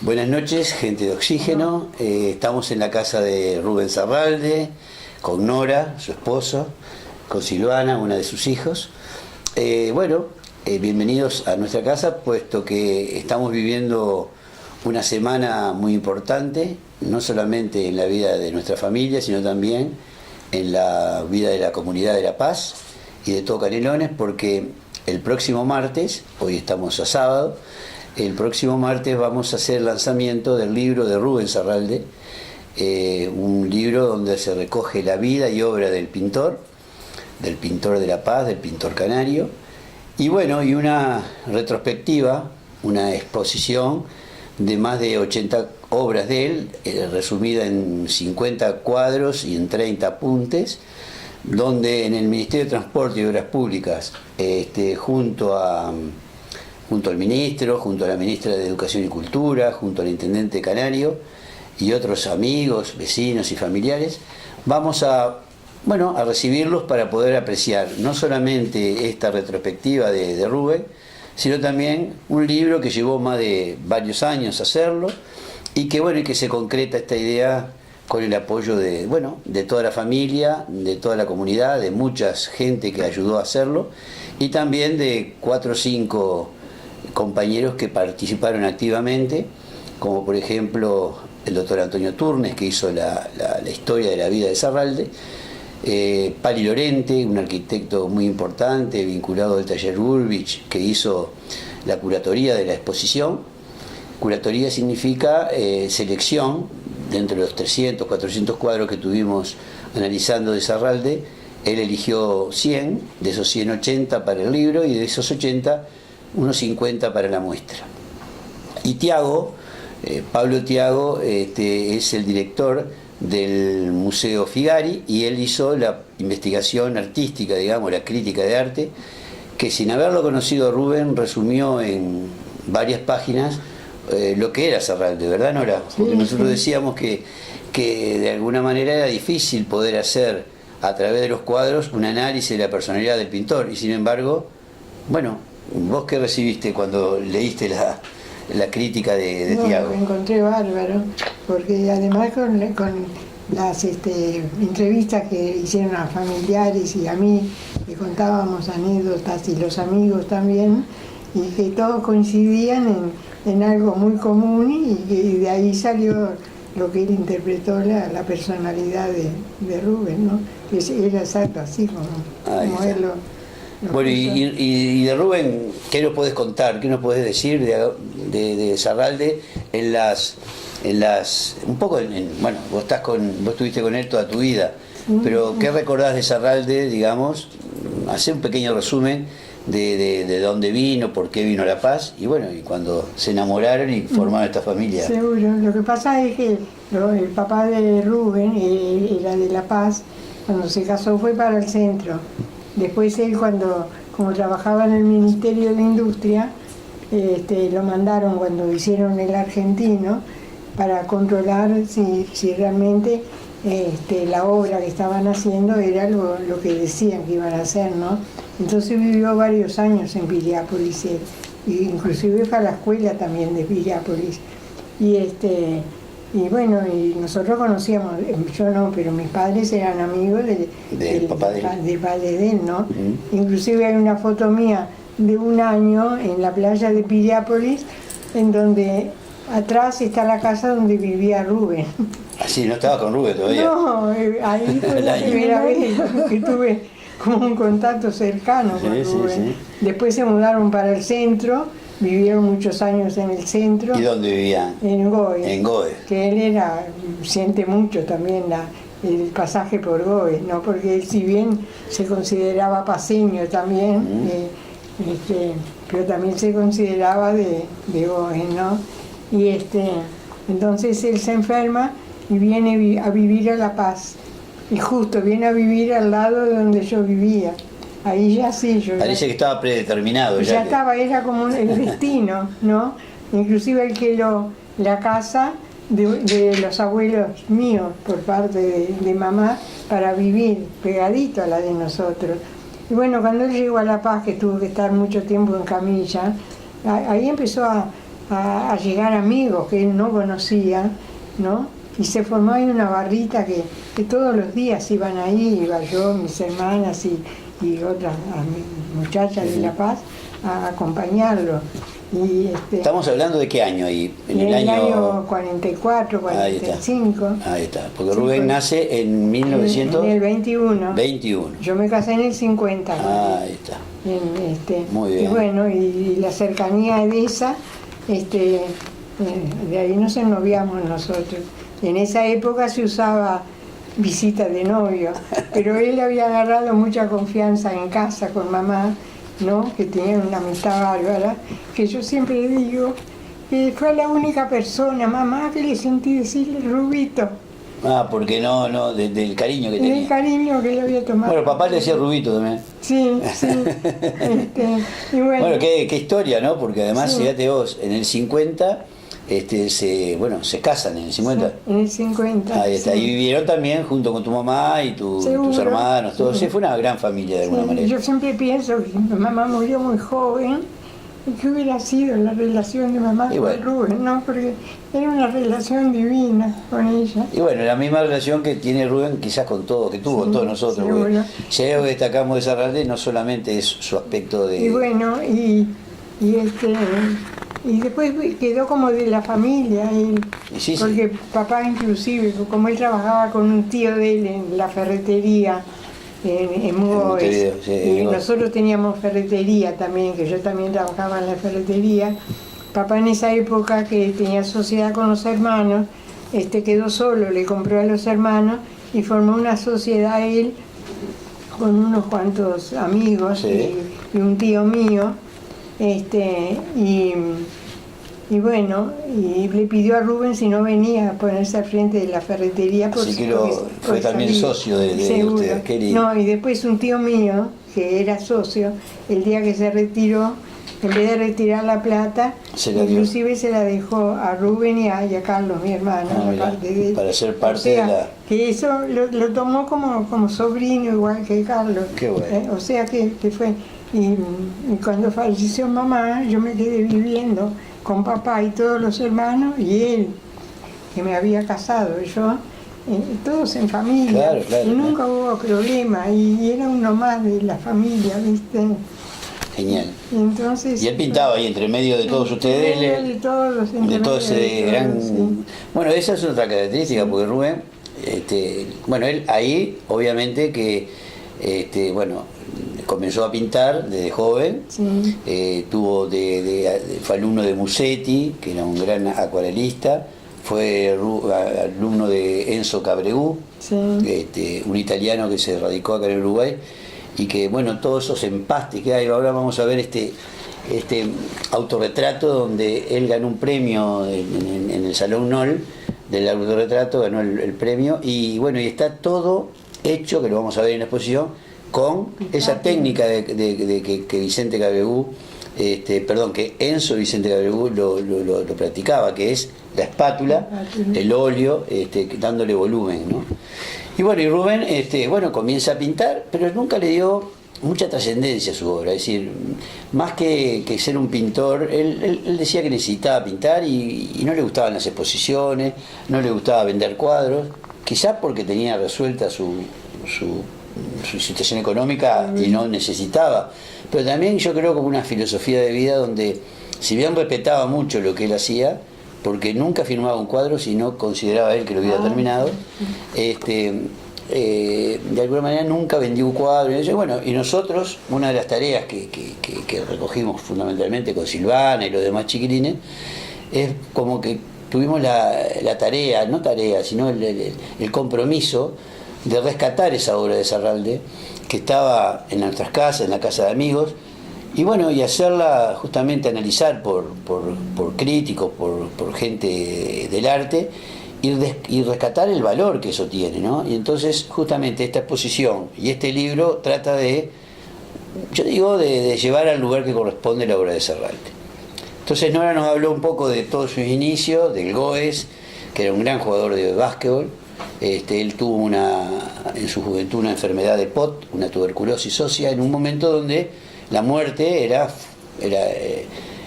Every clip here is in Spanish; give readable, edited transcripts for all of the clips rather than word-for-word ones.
Buenas noches, gente de Oxígeno. Estamos en la casa de Rubén Zarralde, con Nora, su esposo, con Silvana, una de sus hijos. Bienvenidos a nuestra casa, puesto que estamos viviendo una semana muy importante, no solamente en la vida de nuestra familia, sino también en la vida de la comunidad de La Paz y de todo Canelones, porque el próximo martes, hoy estamos a sábado, el próximo martes vamos a hacer el lanzamiento del libro de Rubén Zarralde, un libro donde se recoge la vida y obra del pintor de La Paz, del pintor canario, y una retrospectiva, una exposición de más de 80 obras de él, resumida en 50 cuadros y en 30 apuntes, donde en el Ministerio de Transporte y Obras Públicas, junto al ministro, junto a la ministra de Educación y Cultura, junto al intendente canario y otros amigos, vecinos y familiares, vamos a recibirlos para poder apreciar no solamente esta retrospectiva de Rubén, sino también un libro que llevó más de varios años hacerlo y que se concreta esta idea con el apoyo de toda la familia, de toda la comunidad, de mucha gente que ayudó a hacerlo y también de 4 o 5 compañeros que participaron activamente, como por ejemplo el doctor Antonio Turnes, que hizo la historia de la vida de Zarralde, Pali Lorente, un arquitecto muy importante vinculado al taller Burbich, que hizo la curatoría de la exposición. Curatoría significa selección, dentro de los 300, 400 cuadros que tuvimos analizando de Zarralde, él eligió 100, de esos 100, 80 para el libro, y de esos 80, unos 50 para la muestra. Y Tiago, Pablo Tiago, es el director del Museo Figari, y él hizo la investigación artística, digamos, la crítica de arte, que sin haberlo conocido Rubén, resumió en varias páginas lo que era Zarralde, ¿verdad, Nora? Porque nosotros decíamos que de alguna manera era difícil poder hacer a través de los cuadros un análisis de la personalidad del pintor, y sin embargo, ¿vos qué recibiste cuando leíste la crítica de Tiago? Lo encontré bárbaro, porque además con las entrevistas que hicieron a familiares y a mí, que contábamos anécdotas, y los amigos también, y que todos coincidían en algo muy común, y de ahí salió lo que él interpretó, la personalidad de Rubén, ¿no? Que era exacto, así como él lo y de Rubén, ¿qué nos podés contar? ¿Qué nos podés decir de Zarralde vos estuviste con él toda tu vida, pero ¿qué recordás de Zarralde, digamos? Hacé un pequeño resumen de dónde vino, por qué vino a La Paz, y cuando se enamoraron y formaron esta familia. Seguro, lo que pasa es que el papá de Rubén era de La Paz. Cuando se casó fue para el centro. Después él, como trabajaba en el Ministerio de Industria, lo mandaron cuando hicieron el argentino para controlar si realmente la obra que estaban haciendo era lo que decían que iban a hacer, ¿no? Entonces vivió varios años en Piriápolis, inclusive fue a la escuela también de Piriápolis. Y nosotros conocíamos, yo no, pero mis padres eran amigos del padre de él, ¿no? Inclusive hay una foto mía de un año en la playa de Piriápolis, en donde atrás está la casa donde vivía Rubén. ¿Así no estaba con Rubén todavía? No, ahí fue la primera vez que tuve como un contacto cercano con Rubén. Sí. Después se mudaron para el centro, vivieron muchos años en el centro. ¿Y dónde vivían? En Goes. En Goes. Que él siente mucho también el pasaje por Goes, ¿no? Porque él, si bien se consideraba paceño también, pero también se consideraba de Goes, ¿no? Y entonces él se enferma y viene a vivir a La Paz. Y justo viene a vivir al lado de donde yo vivía. Ahí ya sí, parece que estaba predeterminado. Ya estaba, era como el destino, ¿no? Inclusive alquiló la casa de los abuelos míos por parte de mamá para vivir pegadito a la de nosotros. Y cuando él llegó a La Paz, que tuvo que estar mucho tiempo en camilla, ahí empezó a a llegar amigos que él no conocía, ¿no? Y se formó ahí una barrita que todos los días iban ahí, iba yo, mis hermanas y otras muchachas de La Paz a acompañarlo. Y ¿Estamos hablando de qué año ahí? En el año 44, 45. Ahí está, porque Rubén nace en 1900... En el 21. 21. Yo me casé en el 50. Ahí está. Muy bien. Y bueno, y la cercanía de esa, de ahí nos ennoviamos nosotros. En esa época se usaba visita de novio, pero él había agarrado mucha confianza en casa con mamá, ¿no? Que tenían una amistad bárbara, que yo siempre digo que fue la única persona, mamá, que le sentí decirle Rubito. Porque del cariño que tenía. Del cariño que le había tomado. Bueno, papá le decía Rubito también. Sí. Y bueno, qué historia, ¿no? Porque además, fíjate vos, en el 50... se casan en el 50. Sí, en el 50. Ahí está. Y vivieron también junto con tu mamá y tus hermanos, todos. Sí, fue una gran familia de alguna manera. Yo siempre pienso que mi mamá murió muy joven y que hubiera sido la relación de mamá con Rubén, ¿no? Porque era una relación divina con ella. Y bueno, la misma relación que tiene Rubén quizás con todo, que tuvo todos nosotros. Si hay algo que destacamos de Serralde, no solamente es su aspecto de... Y bueno, y después quedó como de la familia, porque papá inclusive, como él trabajaba con un tío de él en la ferretería, en Mugoes, y nosotros teníamos ferretería también, que yo también trabajaba en la ferretería. Papá en esa época, que tenía sociedad con los hermanos, quedó solo, le compró a los hermanos y formó una sociedad él con unos cuantos amigos y un tío mío. Y bueno, y le pidió a Rubén si no venía a ponerse al frente de la ferretería. Así que fue también socio de ustedes, querido. No, y después un tío mío, que era socio, el día que se retiró, en vez de retirar la plata, inclusive se la dejó a Rubén y a Carlos, mi hermano, para ser parte de la... Que eso lo tomó como sobrino igual que Carlos. Qué bueno. O sea que fue... Y cuando falleció mamá, yo me quedé viviendo con papá y todos los hermanos, y él, que me había casado, yo, todos en familia. Claro, y nunca hubo problema, y era uno más de la familia, ¿viste? Genial. Entonces, y él pintaba ahí entre medio de todos ustedes. De todo ese gran... Sí. Bueno, esa es otra característica, porque Rubén, él ahí, obviamente que, comenzó a pintar desde joven, fue alumno de Musetti, que era un gran acuarelista, fue alumno de Enzo Cabregú, un italiano que se radicó acá en Uruguay, y que, todos esos empastes que hay, ahora vamos a ver este autorretrato donde él ganó un premio en el Salón NOL del autorretrato, ganó el premio, y está todo hecho, que lo vamos a ver en la exposición, con esa técnica que Vicente Cabregú, que Enzo Vicente Cabregú lo practicaba, que es la espátula, el óleo, dándole volumen, ¿no? Y Rubén, comienza a pintar, pero nunca le dio mucha trascendencia a su obra, es decir, más que ser un pintor, él decía que necesitaba pintar y no le gustaban las exposiciones, no le gustaba vender cuadros, quizás porque tenía resuelta su situación económica y no necesitaba, pero también yo creo como una filosofía de vida donde, si bien respetaba mucho lo que él hacía, porque nunca firmaba un cuadro si no consideraba él que lo hubiera terminado, de alguna manera nunca vendió un cuadro, y nosotros, una de las tareas que recogimos fundamentalmente con Silvana y los demás chiquilines, es como que tuvimos la tarea, no tarea, sino el compromiso de rescatar esa obra de Serralde, que estaba en nuestras casas, en la casa de amigos, y hacerla justamente analizar por críticos, por gente del arte, y rescatar el valor que eso tiene, ¿no? Y entonces justamente esta exposición y este libro trata de llevar al lugar que corresponde la obra de Serralde. Entonces Nora nos habló un poco de todos sus inicios, del Goes, que era un gran jugador de básquetbol. Él tuvo en su juventud una enfermedad de POT, una tuberculosis ósea, en un momento donde la muerte era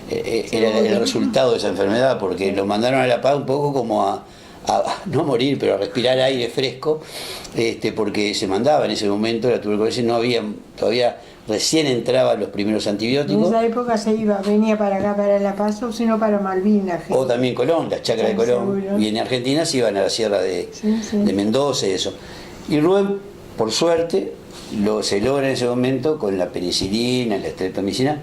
era el resultado de esa enfermedad, porque lo mandaron a La Paz un poco como a no morir, pero a respirar aire fresco, porque se mandaba en ese momento la tuberculosis, no había, todavía recién entraban los primeros antibióticos. En esa época venía para acá, para La Paz, o sino para Malvinas. O también Colón, las chacras de Colón. Seguro. Y en Argentina se iban a la sierra de Mendoza y eso. Y Rubén, por suerte, se logra en ese momento con la penicilina, la estreptomicina,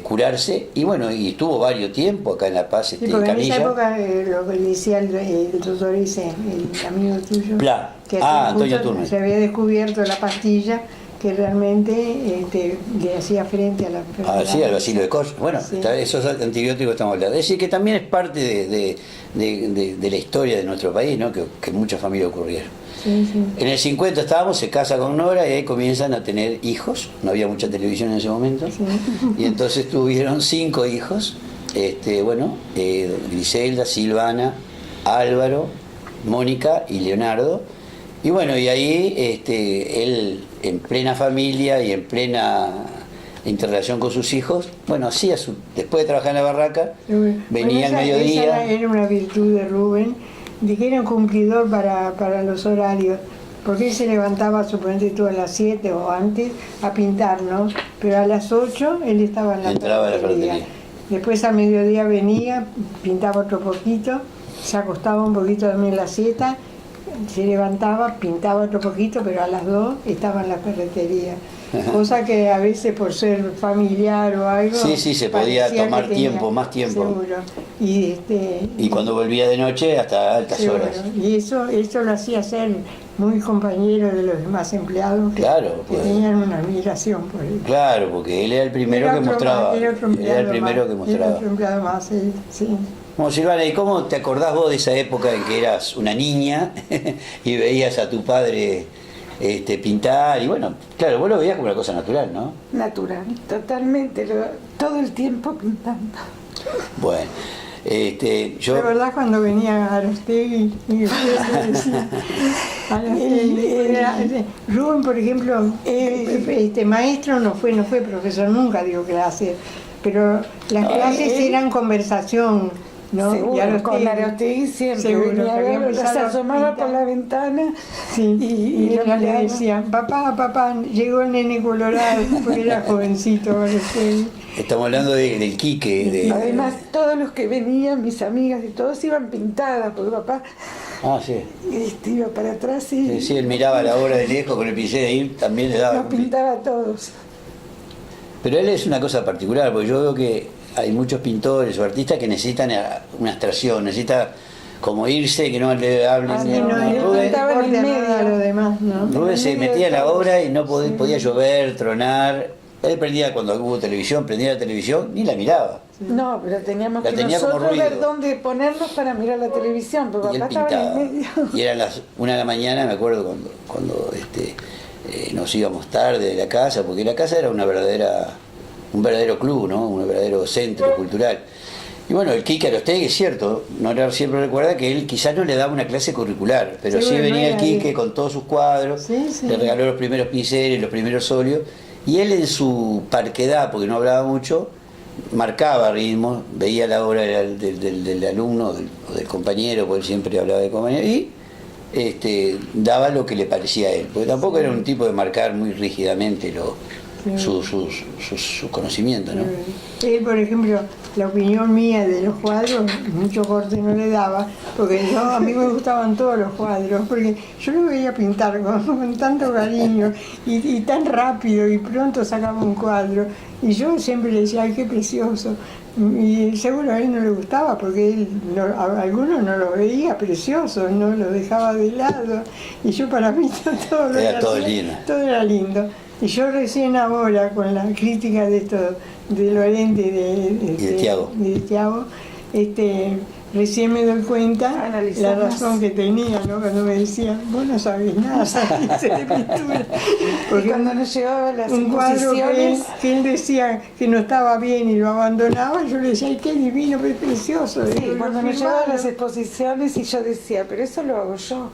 curarse, y bueno, y estuvo varios tiempos acá en La Paz, porque en camilla. esa época lo que decía el doctor ese, el amigo tuyo, que Antonio Turner, se había descubierto la pastilla que realmente le hacía frente a la enfermedad. Sí, al bacilo de Koch. Bueno, esos antibióticos estamos hablando. Es decir, que también es parte de la historia de nuestro país, ¿no? Que muchas familias ocurrieron. Sí. En el 50 estábamos, se casa con Nora y ahí comienzan a tener hijos. No había mucha televisión en ese momento. Sí. Y entonces tuvieron 5 hijos. Griselda, Silvana, Álvaro, Mónica y Leonardo. Y bueno, y ahí él, en plena familia y en plena interrelación con sus hijos, bueno, después de trabajar en la barraca, venía al mediodía. Esa era una virtud de Rubén, de que era un cumplidor para los horarios, porque él se levantaba, suponete tú, a las 7 o antes a pintar, ¿no? Pero a las 8 él estaba en la ferretería. Después al mediodía venía, pintaba otro poquito, se acostaba un poquito también la siesta, se levantaba, pintaba otro poquito, pero a las 2 estaba en la ferretería. Cosa que a veces por ser familiar o algo... Sí, se podía tomar más tiempo. Seguro. Y cuando volvía de noche hasta altas horas. Y eso lo hacía ser muy compañero de los demás empleados que tenían una admiración por él. Claro, porque él era el primero que mostraba. Era otro empleado más, sí. Bueno, Silvana, ¿y cómo te acordás vos de esa época en que eras una niña y veías a tu padre pintar? Y bueno, claro, vos lo veías como una cosa natural, ¿no? Natural, totalmente, todo el tiempo pintando. Bueno, yo... La verdad, cuando venía Arostegui y decía, Rubén, por ejemplo, maestro no fue profesor, nunca dio clases, pero las clases eran conversación, ¿no? Seguro, con Arostegui siempre venía, se asomaba por la ventana y yo le decía, papá, llegó el nene colorado, porque era jovencito Arostegui. Estamos hablando del Quique. Además, todos los que venían, mis amigas y todos, iban pintadas, porque papá iba para atrás y... Sí, él miraba la obra de lejos con el pincel ahí, también le daba... Los pintaba a todos. Pero él es una cosa particular, porque yo veo que hay muchos pintores o artistas que necesitan una abstracción, necesita como irse, que no le hablen. Rubén se metía en la obra y no podía llover, tronar. Él prendía, cuando hubo televisión, prendía la televisión, ni la miraba. No, pero teníamos que nosotros ver dónde ponernos para mirar la televisión, porque papá estaba en el medio. Y eran las 1 de la mañana, me acuerdo, cuando nos íbamos tarde de la casa, porque la casa era un verdadero club, ¿no? Un verdadero centro cultural. Y bueno, el Quique Arostegui, es cierto, Nora siempre recuerda que él quizás no le daba una clase curricular, pero sí venía el Quique con todos sus cuadros, le regaló los primeros pinceles, los primeros óleos, y él en su parquedad, porque no hablaba mucho, marcaba ritmo, veía la obra del alumno o del compañero, porque él siempre hablaba de compañero, y daba lo que le parecía a él, porque tampoco era un tipo de marcar muy rígidamente sus conocimientos, ¿no? Él, por ejemplo, la opinión mía de los cuadros, mucho corte no le daba, porque a mí me gustaban todos los cuadros, porque yo lo veía pintar con tanto cariño y tan rápido, y pronto sacaba un cuadro, y yo siempre le decía, ay, qué precioso. Y seguro a él no le gustaba, porque él algunos no lo veía precioso, no lo dejaba de lado, y yo para mí todo era lindo. Y yo recién ahora, con la crítica de esto, de Lorente y de Thiago, recién me doy cuenta la razón que tenía, ¿no? Cuando me decían, vos no sabés nada, sabés de pintura. Porque cuando nos llevaba las un cuadro que él decía que no estaba bien y lo abandonaba, yo le decía, ay, qué divino, qué precioso. Sí, cuando nos llevaba a las exposiciones y yo decía, pero eso lo hago yo.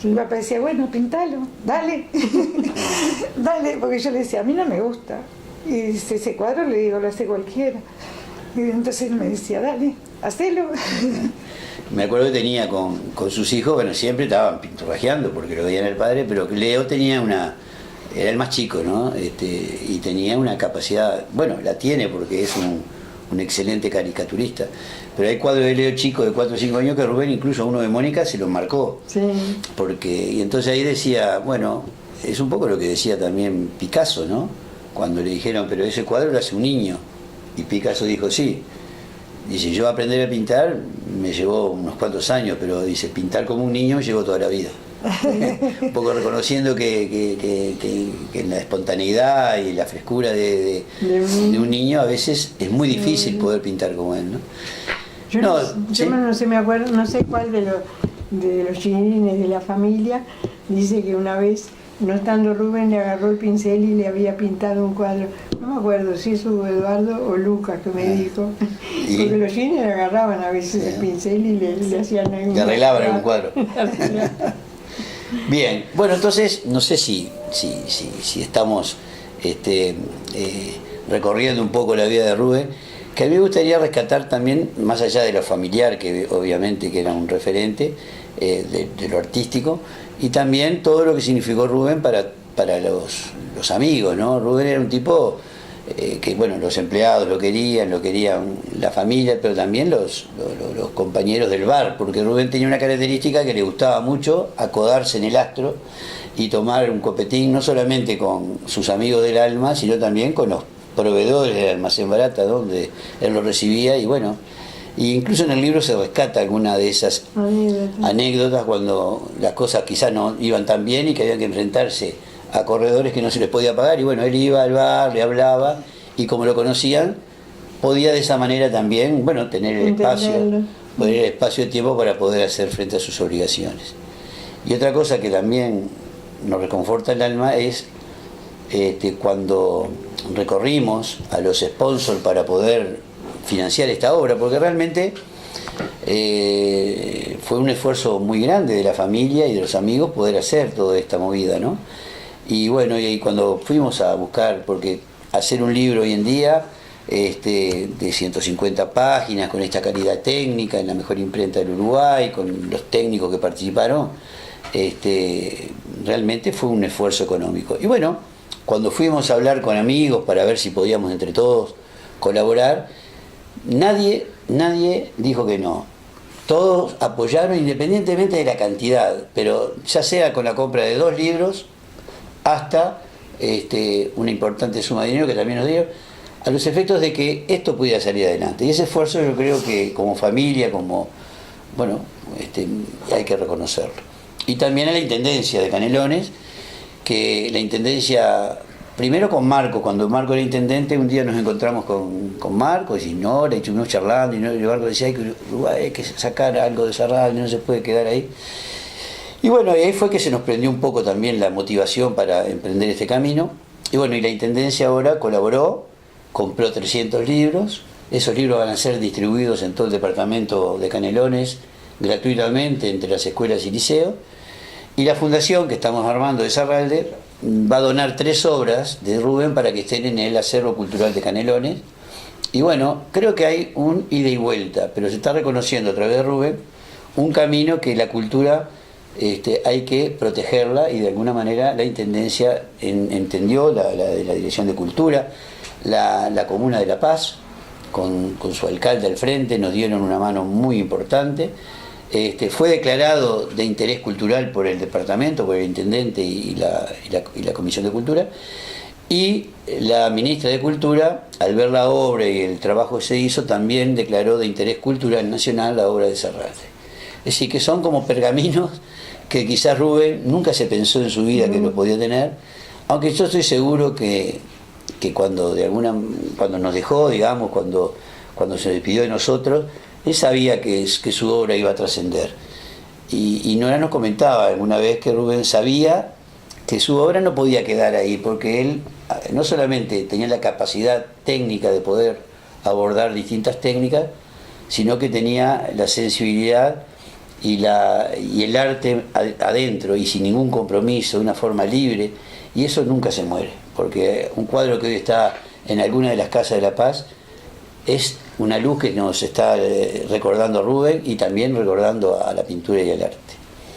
Y mi papá decía, bueno, pintalo, dale, dale, porque yo le decía, a mí no me gusta. Y dice, ese cuadro, le digo, lo hace cualquiera. Y entonces él me decía, dale, hacelo. Me acuerdo que tenía con sus hijos, bueno, siempre estaban pinturrajeando porque lo veían el padre, pero Leo tenía era el más chico, ¿no? Y tenía una capacidad, bueno, la tiene porque es un excelente caricaturista, pero hay cuadros de Leo chico de 4 o 5 años que Rubén, incluso uno de Mónica, se lo marcó. Sí. Y entonces ahí decía, bueno, es un poco lo que decía también Picasso, ¿no? Cuando le dijeron, pero ese cuadro lo hace un niño. Y Picasso dijo, sí. Dice, yo aprender a pintar me llevó unos cuantos años, pero dice, pintar como un niño me llevó toda la vida. Un poco reconociendo que en la espontaneidad y la frescura de un niño a veces es muy difícil poder pintar como él, ¿no? Yo no me acuerdo, no sé cuál de los chiquilines de la familia dice que una vez, no estando Rubén, le agarró el pincel y le había pintado un cuadro. No me acuerdo si es Eduardo o Lucas que me dijo. Porque los chiquilines le agarraban a veces el pincel y le hacían algún... Le arreglaban un cuadro. Bien, bueno, entonces, no sé si estamos recorriendo un poco la vida de Rubén, que a mí me gustaría rescatar también, más allá de lo familiar, que obviamente que era un referente de lo artístico, y también todo lo que significó Rubén para los amigos, ¿no? Rubén era un tipo que, bueno, los empleados lo querían la familia, pero también los compañeros del bar, porque Rubén tenía una característica que le gustaba mucho acodarse en el Astro y tomar un copetín, no solamente con sus amigos del alma, sino también con los proveedores del almacén Barata, donde él lo recibía, y bueno, incluso en el libro se rescata alguna de esas anécdotas cuando las cosas quizás no iban tan bien y que habían que enfrentarse a corredores que no se les podía pagar, y bueno, él iba al bar, le hablaba, y como lo conocían, podía de esa manera también, bueno, tener el espacio de tiempo para poder hacer frente a sus obligaciones. Y otra cosa que también nos reconforta el alma es cuando recorrimos a los sponsors para poder financiar esta obra, porque realmente fue un esfuerzo muy grande de la familia y de los amigos poder hacer toda esta movida, ¿no? Y bueno, y cuando fuimos a buscar, porque hacer un libro hoy en día de 150 páginas, con esta calidad técnica, en la mejor imprenta del Uruguay, con los técnicos que participaron, realmente fue un esfuerzo económico. Y bueno, cuando fuimos a hablar con amigos para ver si podíamos entre todos colaborar, nadie dijo que no. Todos apoyaron independientemente de la cantidad, pero ya sea con la compra de 2 libros hasta una importante suma de dinero que también nos dieron, a los efectos de que esto pudiera salir adelante. Y ese esfuerzo yo creo que como familia, hay que reconocerlo. Y también a la Intendencia de Canelones, que la Intendencia, primero con Marco, cuando Marco era intendente, un día nos encontramos con Marco, y Nora, y estuvimos charlando, y Marco decía, hay que sacar algo de esa radio, no se puede quedar ahí. Y bueno, ahí fue que se nos prendió un poco también la motivación para emprender este camino. Y bueno, y la Intendencia ahora colaboró, compró 300 libros, esos libros van a ser distribuidos en todo el departamento de Canelones gratuitamente entre las escuelas y liceos. Y la fundación que estamos armando de Sarralde va a donar 3 obras de Rubén para que estén en el acervo cultural de Canelones. Y bueno, creo que hay un ida y vuelta, pero se está reconociendo a través de Rubén un camino que la cultura hay que protegerla, y de alguna manera la Intendencia entendió, la Dirección de Cultura, la Comuna de La Paz, con su alcalde al frente, nos dieron una mano muy importante. Fue declarado de interés cultural por el departamento, por el intendente y la Comisión de Cultura, y la ministra de Cultura, al ver la obra y el trabajo que se hizo, también declaró de interés cultural nacional la obra de Sarralde. Es decir, que son como pergaminos que quizás Rubén nunca se pensó en su vida que lo podía tener, aunque yo estoy seguro que cuando nos dejó, digamos, cuando se despidió de nosotros, él sabía que su obra iba a trascender. Y Nora nos comentaba alguna vez que Rubén sabía que su obra no podía quedar ahí, porque él no solamente tenía la capacidad técnica de poder abordar distintas técnicas, sino que tenía la sensibilidad y el arte adentro, y sin ningún compromiso, de una forma libre, y eso nunca se muere, porque un cuadro que hoy está en alguna de las casas de La Paz es una luz que nos está recordando a Rubén y también recordando a la pintura y al arte.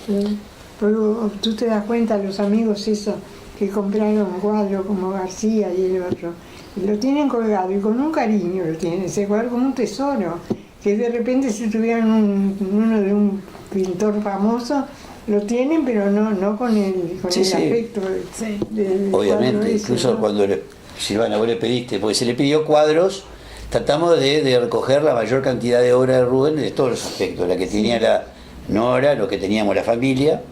Sí. Porque tú te das cuenta, los amigos esos que compraron un cuadro como García y el otro, y lo tienen colgado y con un cariño lo tienen, ese cuadro como un tesoro, que de repente si tuvieran uno de un pintor famoso, lo tienen, pero no con el afecto del obviamente, cuadro incluso ese, ¿no? cuando Silvana, vos le pediste, porque se le pidió cuadros, tratamos de recoger la mayor cantidad de obras de Rubén de todos los aspectos, la que tenía la Nora, lo que teníamos la familia,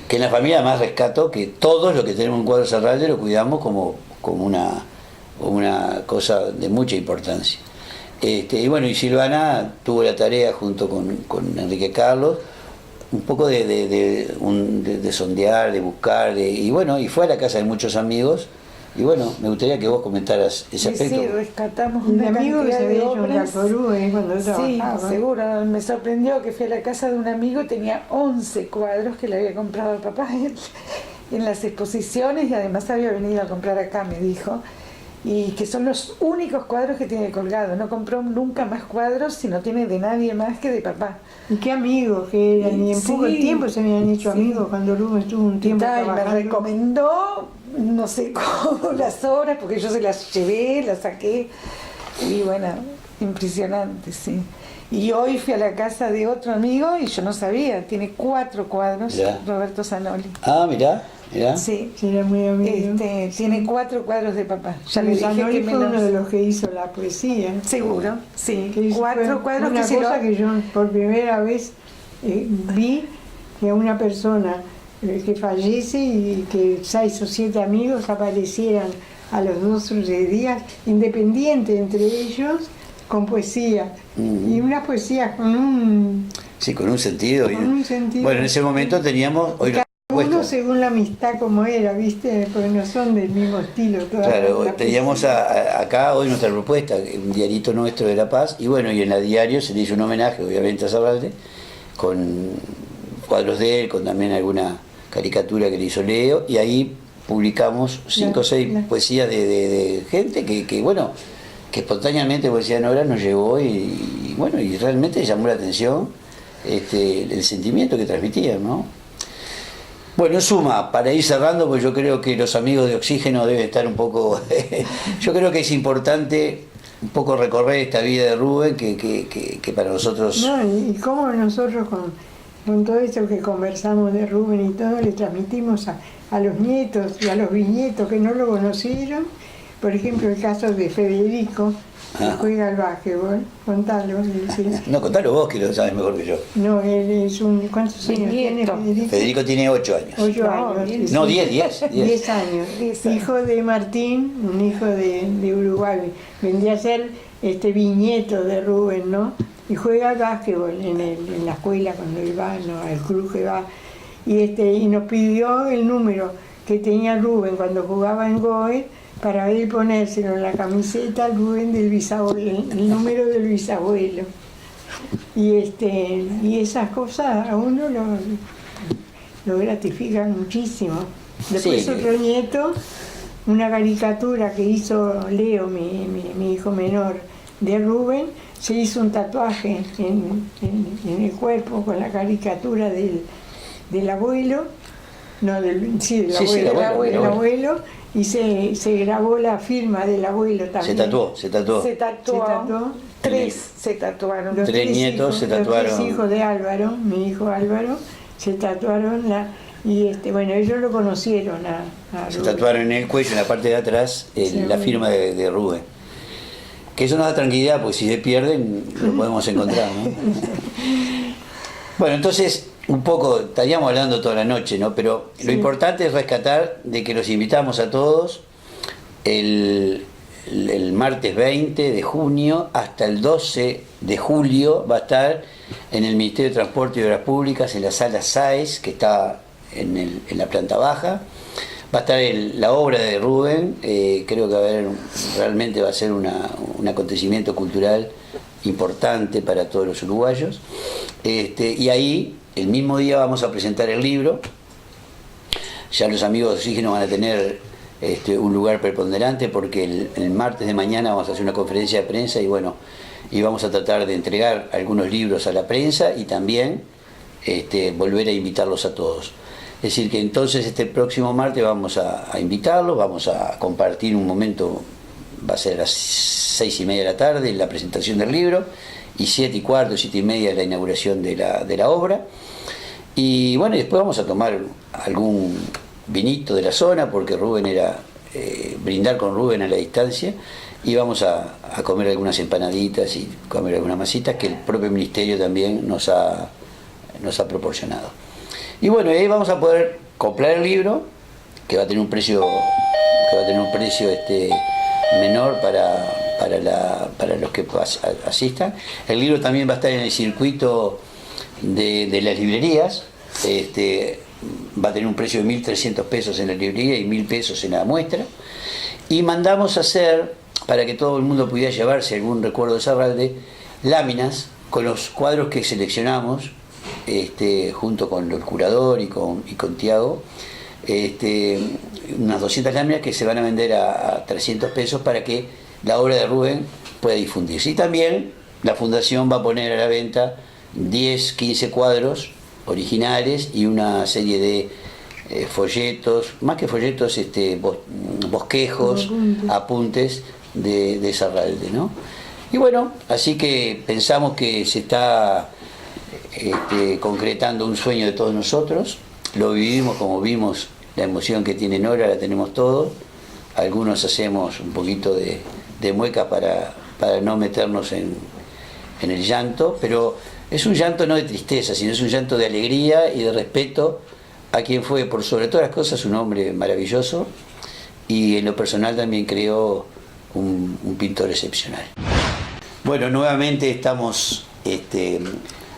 que en la familia más rescato que todos los que tenemos un cuadro Serralde lo cuidamos como una cosa de mucha importancia. Y bueno, y Silvana tuvo la tarea junto con Enrique Carlos, un poco de sondear, de buscar, y bueno, y fue a la casa de muchos amigos. Y bueno, me gustaría que vos comentaras ese aspecto. Sí, rescatamos Un una amigo que cantidad se de había hecho un obras. Calporú cuando trabajaba. Sí, seguro. Me sorprendió que fui a la casa de un amigo y tenía 11 cuadros que le había comprado al papá en las exposiciones, y además había venido a comprar acá, me dijo. Y que son los únicos cuadros que tiene colgado. No compró nunca más cuadros, si no tiene de nadie más que de papá. Y qué amigos que eran, y en poco tiempo se habían hecho amigos cuando Rubén estuvo un tiempo Y me trabajando. recomendó, no sé cómo, las obras, porque yo se las llevé, las saqué, y bueno, impresionante, sí. Y hoy fui a la casa de otro amigo y yo no sabía, tiene 4 cuadros, Mirá. Roberto Zanoli. Ah, mirá. Sí. Sí, era muy amigo. Tiene 4 cuadros de papá. Ya le dije Zanoli que me fue uno de los... los que hizo la poesía. Seguro, sí. Que hizo- 4 fue cuadros una que se cosa lo... que yo por primera vez vi que una persona que fallece y que 6 o 7 amigos aparecieran a los 2 o 3 días, independientes entre ellos, con poesía. Y unas poesías con un... Sí, con un sentido. Con un sentido. Bueno, en ese momento teníamos... Hoy Cada uno puesto. según la amistad como era, ¿viste? Porque no son del mismo estilo. Todas Claro, las teníamos poesías. acá hoy nuestra propuesta, un diarito nuestro de La Paz, y bueno, y en la diario se le hizo un homenaje, obviamente, a Serralde, con cuadros de él, con también alguna caricatura que le hizo Leo, y ahí publicamos 5 o 6 poesías de gente que bueno, que espontáneamente Poesía Nora nos llevó y bueno, y realmente llamó la atención el sentimiento que transmitían, ¿no? Bueno, en suma, para ir cerrando, pues yo creo que los amigos de Oxígeno deben estar un poco... yo creo que es importante un poco recorrer esta vida de Rubén, que para nosotros... No, y cómo nosotros con todo esto que conversamos de Rubén y todo, le transmitimos a los nietos y a los bisnietos que no lo conocieron. Por ejemplo, el caso de Federico, que juega al básquetbol. Contalo. No, contalo vos, que lo sabes mejor que yo. No, él es un... ¿Cuántos años tiene Federico? Federico tiene 8 años. 8 años. No, 10. 10 años. 10 años. Hijo de Martín, un hijo de Uruguay. Vendría a ser bisnieto de Rubén, ¿no? Y juega al básquetbol en la escuela cuando él va, ¿no? Al club que va. Y nos pidió el número que tenía Rubén cuando jugaba en Goe para él ponérselo en la camiseta al Rubén del bisabuelo, el número del bisabuelo. Y esas cosas a uno lo gratifican muchísimo. Después Sí. otro nieto, una caricatura que hizo Leo, mi hijo menor, de Rubén, se hizo un tatuaje en el cuerpo con la caricatura del abuelo, no, del abuelo, y se grabó la firma del abuelo también. Se tatuó. Se tatuó. 3 se tatuaron. Los 3 nietos se tatuaron. Los 3 hijos de Álvaro, mi hijo Álvaro, se tatuaron bueno, ellos lo conocieron a Se Rubén. tatuaron en el cuello, en la parte de atrás, la firma de Rubén. Que eso nos da tranquilidad, porque si se pierden, lo podemos encontrar, ¿no? Bueno, entonces, un poco, estaríamos hablando toda la noche, ¿no? Pero lo importante es rescatar de que los invitamos a todos el martes 20 de junio hasta el 12 de julio va a estar en el Ministerio de Transporte y Obras Públicas, en la sala SAES, que está en la planta baja. Va a estar la obra de Rubén, creo que realmente va a ser un acontecimiento cultural importante para todos los uruguayos. Y ahí, el mismo día, vamos a presentar el libro. Ya los amigos de Oxígeno van a tener un lugar preponderante, porque el martes de mañana vamos a hacer una conferencia de prensa y bueno, y vamos a tratar de entregar algunos libros a la prensa y también volver a invitarlos a todos. Es decir, que entonces este próximo martes vamos a invitarlos, vamos a compartir un momento, va a ser a las 6:30 de la tarde la presentación del libro, y 7:15, 7:30 la inauguración de la obra. Y bueno, y después vamos a tomar algún vinito de la zona, porque Rubén era brindar con Rubén a la distancia, y vamos a comer algunas empanaditas y comer algunas masitas que el propio ministerio también nos ha proporcionado. Y bueno, ahí vamos a poder comprar el libro, que va a tener un precio menor para los que asistan. El libro también va a estar en el circuito de las librerías. Va a tener un precio de 1.300 pesos en la librería y 1.000 pesos en la muestra. Y mandamos a hacer, para que todo el mundo pudiera llevarse algún recuerdo de Zarralde, láminas con los cuadros que seleccionamos, junto con el curador y con Tiago, unas 200 láminas que se van a vender a 300 pesos para que la obra de Rubén pueda difundirse. Y también la fundación va a poner a la venta 10, 15 cuadros originales y una serie de folletos, más que folletos, bosquejos, apuntes de Zarralde, ¿no? Y bueno, así que pensamos que se está concretando un sueño de todos nosotros. Lo vivimos como vimos, la emoción que tiene Nora la tenemos todos. Algunos hacemos un poquito de mueca para no meternos en el llanto, pero es un llanto no de tristeza, sino es un llanto de alegría y de respeto a quien fue, por sobre todas las cosas, un hombre maravilloso, y en lo personal también creo un pintor excepcional. Bueno, nuevamente estamos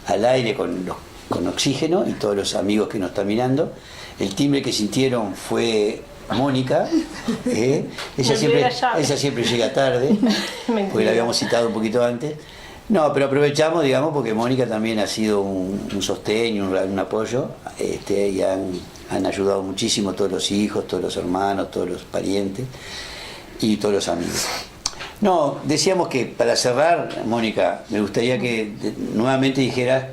al aire con oxígeno y todos los amigos que nos están mirando. El timbre que sintieron fue Mónica. Ella siempre llega tarde, porque la habíamos citado un poquito antes. No, pero aprovechamos, digamos, porque Mónica también ha sido un sostén y un apoyo, y han ayudado muchísimo todos los hijos, todos los hermanos, todos los parientes y todos los amigos. No, decíamos que para cerrar, Mónica, me gustaría que nuevamente dijeras,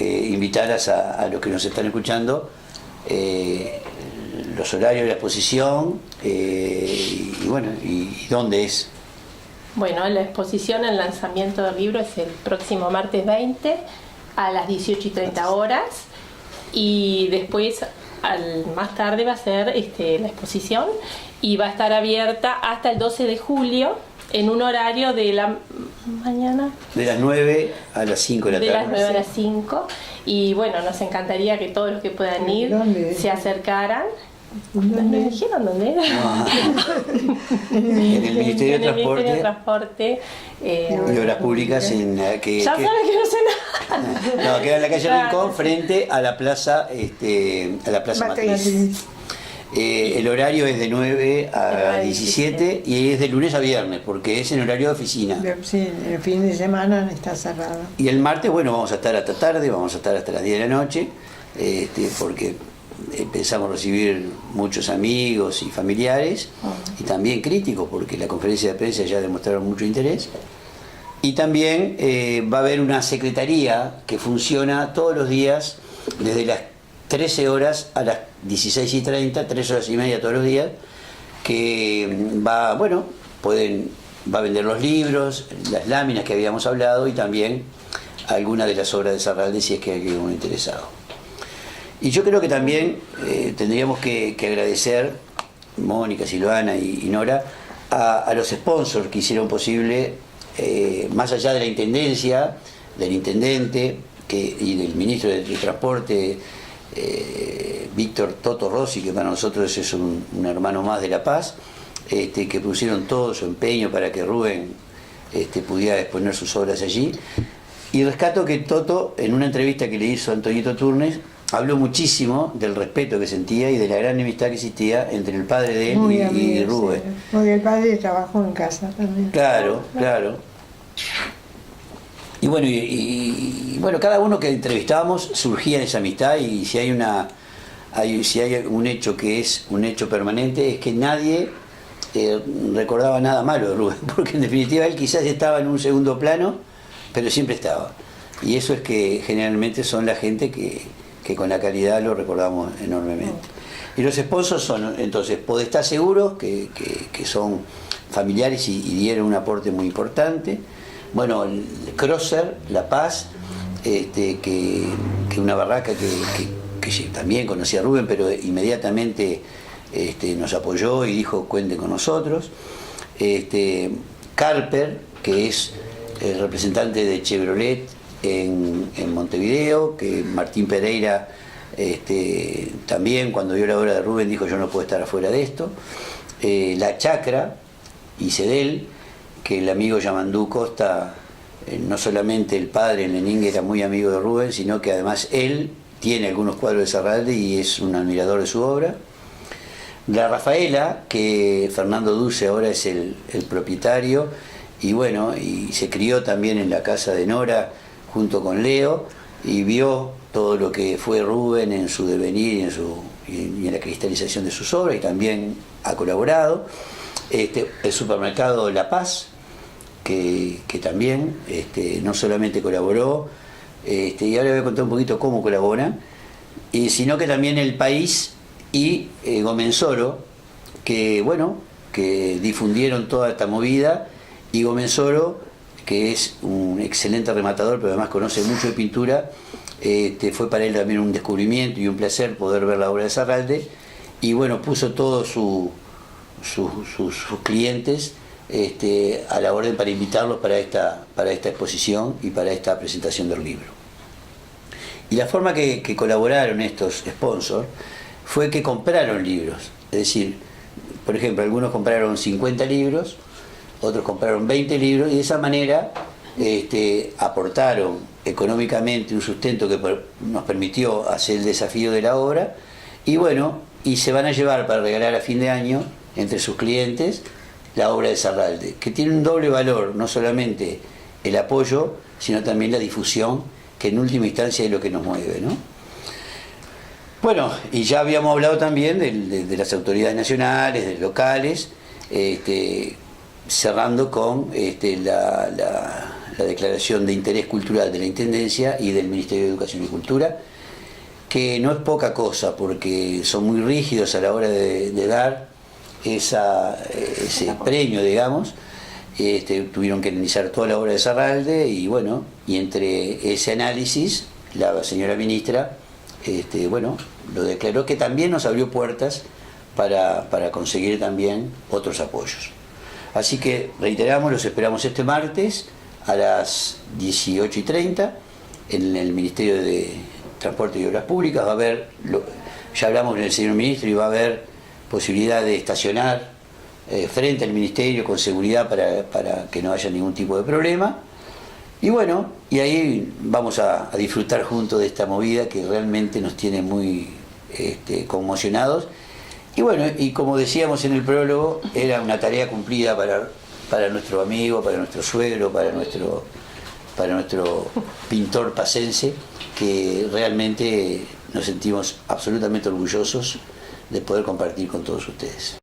invitaras a los que nos están escuchando, los horarios de la exposición, y bueno, y dónde es. Bueno, la exposición, el lanzamiento del libro es el próximo martes 20 a las 18:30 horas, y después más tarde va a ser la exposición, y va a estar abierta hasta el 12 de julio en un horario de la mañana. De las 9 a las 5 de la tarde. De las 9 a las 5. Y bueno, nos encantaría que todos los que puedan ir se acercaran. ¿Me dijeron dónde era? No. En el Ministerio de Transporte y Obras Públicas. Ya sabes que no sé nada. No, queda en la calle Rincón, frente a la plaza, Matriz. El horario es de 9 a 17 y es de lunes a viernes, porque es en horario de oficina. Sí, el fin de semana está cerrado. Y el martes, bueno, vamos a estar hasta tarde, vamos a estar hasta las 10 de la noche, porque empezamos a recibir muchos amigos y familiares, y también críticos, porque la conferencia de prensa ya demostraron mucho interés. Y también va a haber una secretaría que funciona todos los días desde las 13 horas a las 16:30, 3 horas y media todos los días, que va a vender los libros, las láminas que habíamos hablado, y también algunas de las obras de Zarralde, si es que hay algún interesado. Y yo creo que también tendríamos que agradecer, Mónica, Silvana y Nora, a los sponsors que hicieron posible, más allá de la intendencia, del intendente y del ministro de Transporte, Víctor Toto Rossi, que para nosotros es un hermano más de La Paz, que pusieron todo su empeño para que Rubén pudiera exponer sus obras allí. Y rescato que Toto, en una entrevista que le hizo Antoñito Turnes, habló muchísimo del respeto que sentía y de la gran amistad que existía entre el padre de él y Rubén. Sí, porque el padre trabajó en casa también. Claro. Y bueno, bueno, cada uno que entrevistábamos surgía esa amistad, y si hay si hay un hecho que es un hecho permanente, es que nadie recordaba nada malo de Rubén, porque en definitiva él quizás estaba en un segundo plano, pero siempre estaba. Y eso es que generalmente son la gente que con la calidad lo recordamos enormemente. Y los sponsors son, entonces, podés estar seguros que son familiares y dieron un aporte muy importante. Bueno, el Crosser, La Paz, que una barraca que también conocía a Rubén, pero inmediatamente nos apoyó y dijo cuente con nosotros. Carper, que es el representante de Chevrolet en Montevideo, que Martín Pereira también cuando vio la obra de Rubén dijo yo no puedo estar afuera de esto. La Chacra y Cedel, que el amigo Yamandú Costa, no solamente el padre Lenín era muy amigo de Rubén, sino que además él tiene algunos cuadros de Serralde y es un admirador de su obra. La Rafaela, que Fernando Duce ahora es el propietario, y bueno, y se crió también en la casa de Nora junto con Leo, y vio todo lo que fue Rubén en su devenir y en la cristalización de sus obras, y también ha colaborado. El supermercado La Paz, que también no solamente colaboró, y ahora voy a contar un poquito cómo colaboran, sino que también El País y Gomensoro, que bueno, que difundieron toda esta movida, y Gomensoro, que es un excelente rematador, pero además conoce mucho de pintura, fue para él también un descubrimiento y un placer poder ver la obra de Serralde, y bueno, puso todos sus clientes a la orden para invitarlos para esta exposición y para esta presentación del libro. Y la forma que colaboraron estos sponsors fue que compraron libros, es decir, por ejemplo, algunos compraron 50 libros, otros compraron 20 libros, y de esa manera aportaron económicamente un sustento que nos permitió hacer el desafío de la obra, y bueno, y se van a llevar para regalar a fin de año entre sus clientes la obra de Serralde, que tiene un doble valor, no solamente el apoyo, sino también la difusión, que en última instancia es lo que nos mueve, ¿no? Bueno, y ya habíamos hablado también de las autoridades nacionales, de locales, cerrando con la declaración de interés cultural de la Intendencia y del Ministerio de Educación y Cultura, que no es poca cosa, porque son muy rígidos a la hora de dar ese premio, digamos. Tuvieron que analizar toda la obra de Serralde, y bueno, y entre ese análisis la señora ministra bueno, lo declaró, que también nos abrió puertas para conseguir también otros apoyos. Así que reiteramos, los esperamos este martes a las 18:30 en el Ministerio de Transporte y Obras Públicas. Va a haber, ya hablamos con el señor ministro, y va a haber posibilidad de estacionar frente al ministerio con seguridad para que no haya ningún tipo de problema. Y bueno, y ahí vamos a disfrutar juntos de esta movida que realmente nos tiene muy conmocionados. Y bueno, y como decíamos en el prólogo, era una tarea cumplida para nuestro amigo, para nuestro suegro, para nuestro pintor pacense, que realmente nos sentimos absolutamente orgullosos de poder compartir con todos ustedes.